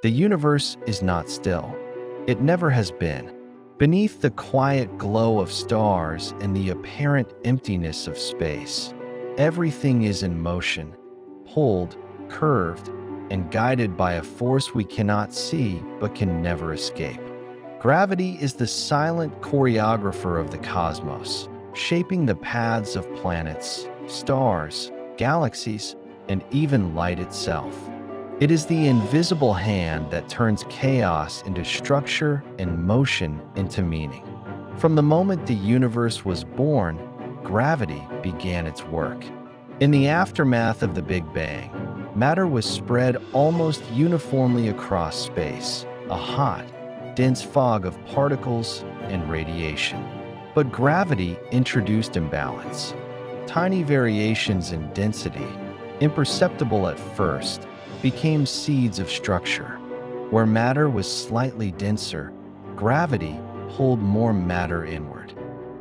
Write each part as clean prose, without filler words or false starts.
The universe is not still. It never has been. Beneath the quiet glow of stars and the apparent emptiness of space, everything is in motion, pulled, curved, and guided by a force we cannot see but can never escape. Gravity is the silent choreographer of the cosmos, shaping the paths of planets, stars, galaxies, and even light itself. It is the invisible hand that turns chaos into structure and motion into meaning. From the moment the universe was born, gravity began its work. In the aftermath of the Big Bang, matter was spread almost uniformly across space, a hot, dense fog of particles and radiation. But gravity introduced imbalance. Tiny variations in density, imperceptible at first, became seeds of structure. Where matter was slightly denser, gravity pulled more matter inward.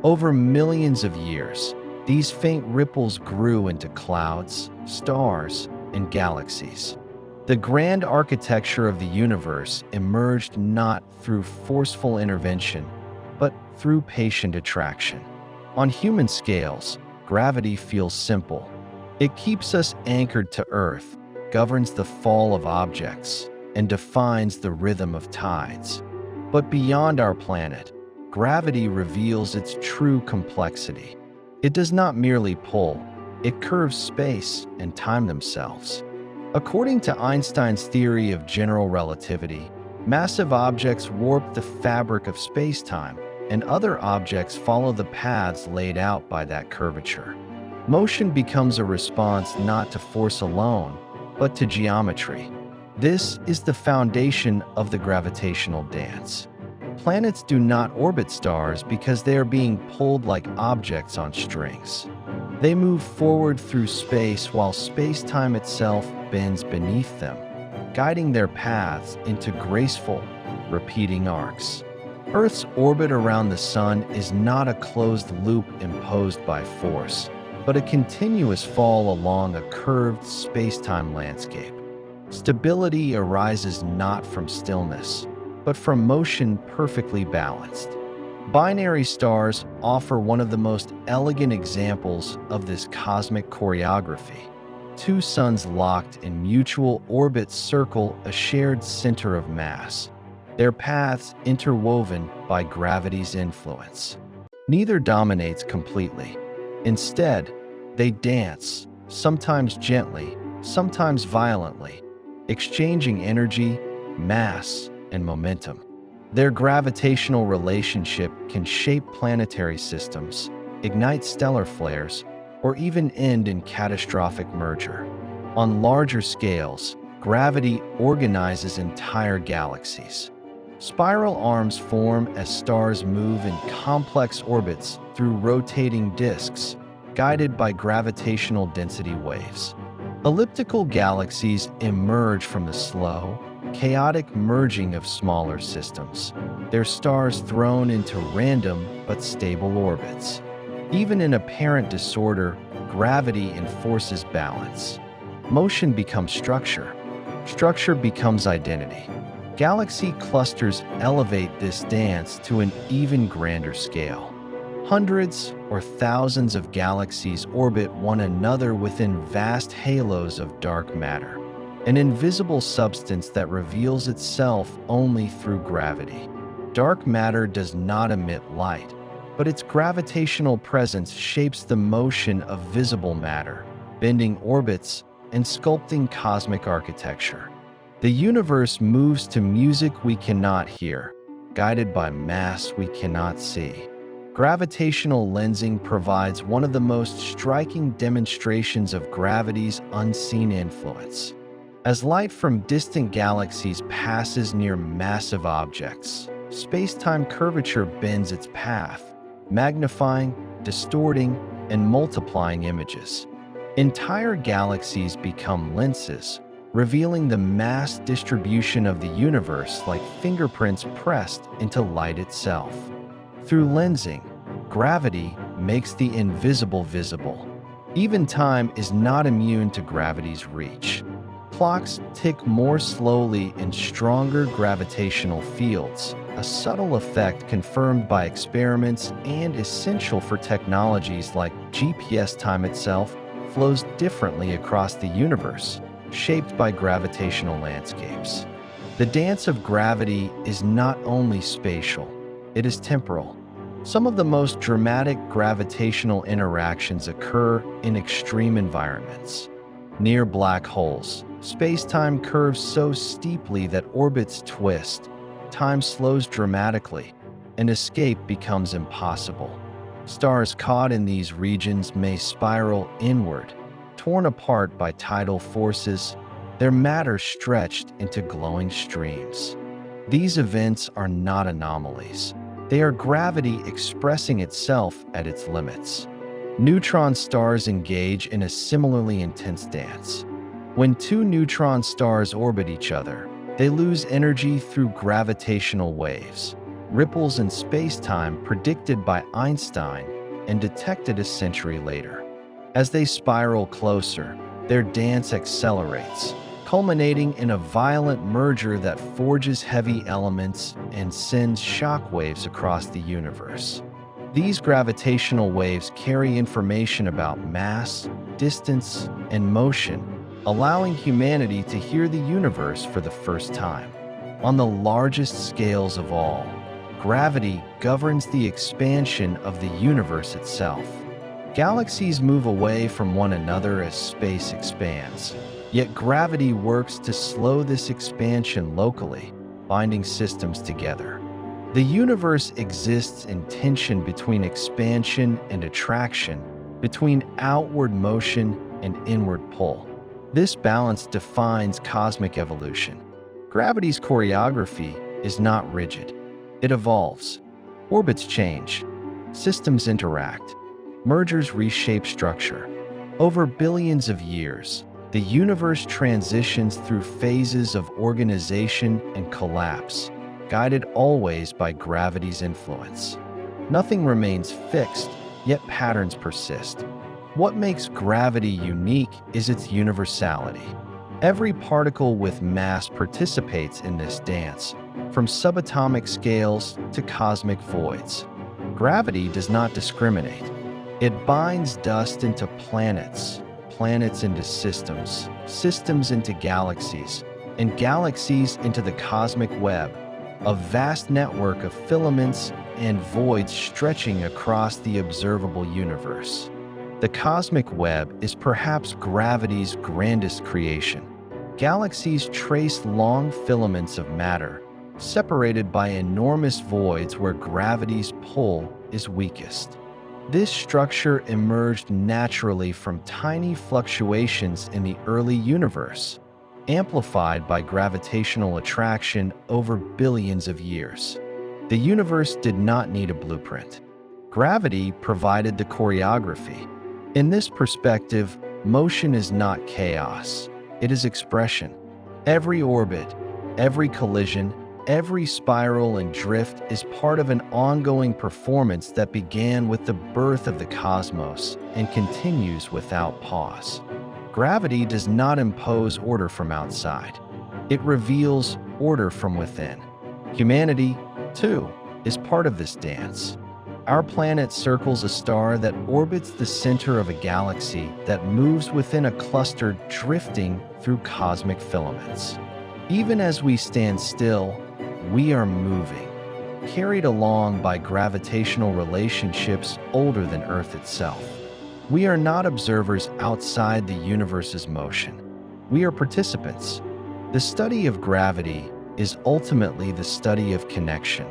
Over millions of years, these faint ripples grew into clouds, stars, and galaxies. The grand architecture of the universe emerged not through forceful intervention, but through patient attraction. On human scales, gravity feels simple. It keeps us anchored to Earth, governs the fall of objects, and defines the rhythm of tides. But beyond our planet, gravity reveals its true complexity. It does not merely pull, it curves space and time themselves. According to Einstein's theory of general relativity, massive objects warp the fabric of space-time, and other objects follow the paths laid out by that curvature. Motion becomes a response not to force alone, but to geometry. This is the foundation of the gravitational dance. Planets do not orbit stars because they are being pulled like objects on strings. They move forward through space while space-time itself bends beneath them, guiding their paths into graceful, repeating arcs. Earth's orbit around the Sun is not a closed loop imposed by force, but a continuous fall along a curved space-time landscape. Stability arises not from stillness, but from motion perfectly balanced. Binary stars offer one of the most elegant examples of this cosmic choreography. Two suns locked in mutual orbit circle a shared center of mass, their paths interwoven by gravity's influence. Neither dominates completely. Instead, they dance, sometimes gently, sometimes violently, exchanging energy, mass, and momentum. Their gravitational relationship can shape planetary systems, ignite stellar flares, or even end in catastrophic merger. On larger scales, gravity organizes entire galaxies. Spiral arms form as stars move in complex orbits through rotating disks, guided by gravitational density waves. Elliptical galaxies emerge from the slow, chaotic merging of smaller systems, their stars thrown into random but stable orbits. Even in apparent disorder, gravity enforces balance. Motion becomes structure. Structure becomes identity. Galaxy clusters elevate this dance to an even grander scale. Hundreds or thousands of galaxies orbit one another within vast halos of dark matter, an invisible substance that reveals itself only through gravity. Dark matter does not emit light, but its gravitational presence shapes the motion of visible matter, bending orbits and sculpting cosmic architecture. The universe moves to music we cannot hear, guided by mass we cannot see. Gravitational lensing provides one of the most striking demonstrations of gravity's unseen influence. As light from distant galaxies passes near massive objects, space-time curvature bends its path, magnifying, distorting, and multiplying images. Entire galaxies become lenses, revealing the mass distribution of the universe like fingerprints pressed into light itself. Through lensing, gravity makes the invisible visible. Even time is not immune to gravity's reach. Clocks tick more slowly in stronger gravitational fields, a subtle effect confirmed by experiments and essential for technologies like GPS. Time itself flows differently across the universe, shaped by gravitational landscapes. The dance of gravity is not only spatial, it is temporal. Some of the most dramatic gravitational interactions occur in extreme environments. Near black holes, space-time curves so steeply that orbits twist, time slows dramatically, and escape becomes impossible. Stars caught in these regions may spiral inward, torn apart by tidal forces, their matter stretched into glowing streams. These events are not anomalies. They are gravity expressing itself at its limits. Neutron stars engage in a similarly intense dance. When two neutron stars orbit each other, they lose energy through gravitational waves, ripples in space-time predicted by Einstein and detected a century later. As they spiral closer, their dance accelerates, culminating in a violent merger that forges heavy elements and sends shockwaves across the universe. These gravitational waves carry information about mass, distance, and motion, allowing humanity to hear the universe for the first time. On the largest scales of all, gravity governs the expansion of the universe itself. Galaxies move away from one another as space expands, yet gravity works to slow this expansion locally, binding systems together. The universe exists in tension between expansion and attraction, between outward motion and inward pull. This balance defines cosmic evolution. Gravity's choreography is not rigid. It evolves. Orbits change. Systems interact. Mergers reshape structure. Over billions of years, the universe transitions through phases of organization and collapse, guided always by gravity's influence. Nothing remains fixed, yet patterns persist. What makes gravity unique is its universality. Every particle with mass participates in this dance, from subatomic scales to cosmic voids. Gravity does not discriminate. It binds dust into planets, planets into systems, systems into galaxies, and galaxies into the cosmic web, a vast network of filaments and voids stretching across the observable universe. The cosmic web is perhaps gravity's grandest creation. Galaxies trace long filaments of matter, separated by enormous voids where gravity's pull is weakest. This structure emerged naturally from tiny fluctuations in the early universe, amplified by gravitational attraction over billions of years. The universe did not need a blueprint. Gravity provided the choreography. In this perspective, motion is not chaos, it is expression. Every orbit, every collision, every spiral and drift is part of an ongoing performance that began with the birth of the cosmos and continues without pause. Gravity does not impose order from outside. It reveals order from within. Humanity, too, is part of this dance. Our planet circles a star that orbits the center of a galaxy that moves within a cluster drifting through cosmic filaments. Even as we stand still, we are moving, carried along by gravitational relationships older than Earth itself. We are not observers outside the universe's motion. We are participants. The study of gravity is ultimately the study of connection.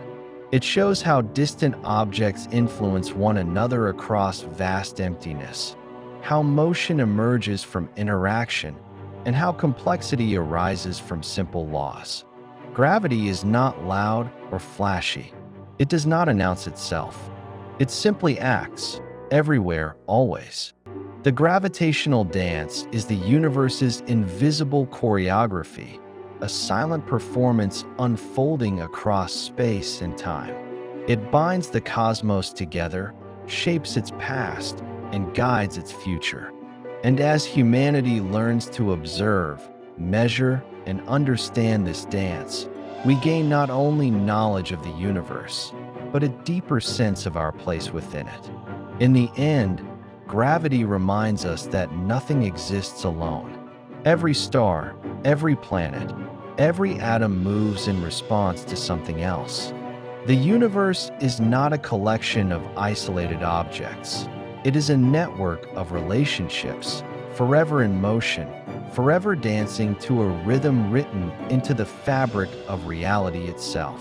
It shows how distant objects influence one another across vast emptiness, how motion emerges from interaction, and how complexity arises from simple laws. Gravity is not loud or flashy. It does not announce itself. It simply acts, everywhere, always. The gravitational dance is the universe's invisible choreography, a silent performance unfolding across space and time. It binds the cosmos together, shapes its past, and guides its future. And as humanity learns to observe, measure, and understand this dance, we gain not only knowledge of the universe, but a deeper sense of our place within it. In the end, gravity reminds us that nothing exists alone. Every star, every planet, every atom moves in response to something else. The universe is not a collection of isolated objects. It is a network of relationships, forever in motion, forever dancing to a rhythm written into the fabric of reality itself.